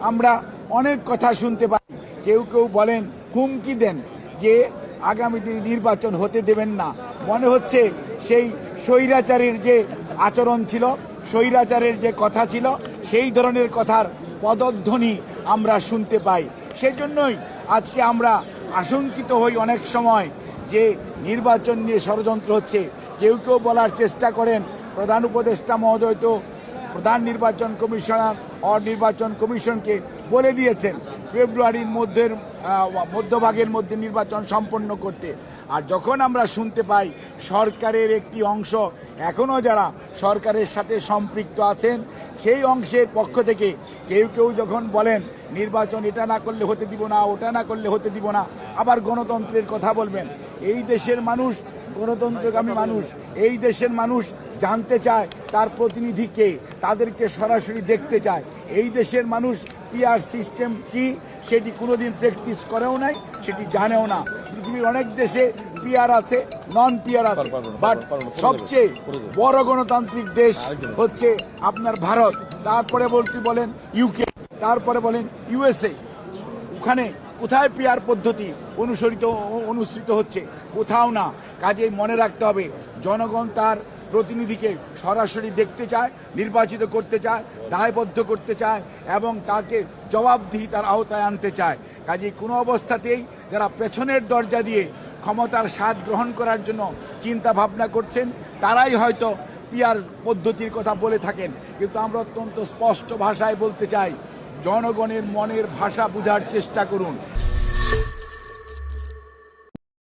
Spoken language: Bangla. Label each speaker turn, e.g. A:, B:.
A: আমরা অনেক কথা শুনতে পাই। কেউ কেউ বলেন, হুমকি দেন যে আগামী দিনে নির্বাচন হতে দেবেন না। মনে হচ্ছে সেই স্বৈরাচারের যে আচরণ ছিল, স্বৈরাচারের যে কথা ছিল, সেই ধরনের কথার পদধ্বনি আমরা শুনতে পাই। সেজন্যই আজকে আমরা আশঙ্কিত হই অনেক সময় যে নির্বাচন নিয়ে ষড়যন্ত্র হচ্ছে। কেউ কেউ বলার চেষ্টা করেন প্রধান উপদেষ্টা মহোদয় তো প্রধান নির্বাচন কমিশনার নির্বাচন কমিশনকে বলে দিয়েছেন ফেব্রুয়ারির মধ্যভাগের মধ্যে নির্বাচন সম্পন্ন করতে। আর যখন আমরা শুনতে পাই সরকারের একটি অংশ এখনও যারা সরকারের সাথে সম্পৃক্ত আছেন, সেই অংশের পক্ষ থেকে কেউ কেউ যখন বলেন নির্বাচন এটা না করলে হতে দিব না, ওটা না করলে হতে দিব না, আবার গণতন্ত্রের কথা বলবেন। এই দেশের মানুষ গণতন্ত্রগামী মানুষ। এই দেশের মানুষ জানতে চায় তার প্রতিনিধিকে, তাদেরকে সরাসরি দেখতে চায়। এই দেশের মানুষ পিআর সিস্টেম কি সেটি কোনোদিন প্র্যাকটিস করেও নাই, সেটি জানেও না। পৃথিবীর অনেক দেশে পিআর আছে, নন পিআর আছে, বাট সবচেয়ে বড় গণতান্ত্রিক দেশ হচ্ছে আপনার ভারত। তারপরে বলেন ইউকে, তারপরে বলেন ইউএসএ। ওখানে কোথায় পিআর পদ্ধতি অনুসৃত হচ্ছে? কোথাও না। কাজেই মনে রাখতে হবে, জনগণ তার প্রতিনিধিকে সরাসরি দেখতে চায়, নির্বাচিত করতে চায়, দায়বদ্ধ করতে চায় এবং তাকে জবাবদিহিতার আওতায় আনতে চায়। কাজেই কোনো অবস্থাতেই যারা পেছনের দরজা দিয়ে ক্ষমতার স্বাদ গ্রহণ করার জন্য চিন্তা ভাবনা করছেন, তারাই হয়তো পিআর পদ্ধতির কথা বলে থাকেন। কিন্তু আমরা অত্যন্ত স্পষ্ট ভাষায় বলতে চাই, জনগণের মনের ভাষা বোঝার চেষ্টা করুন।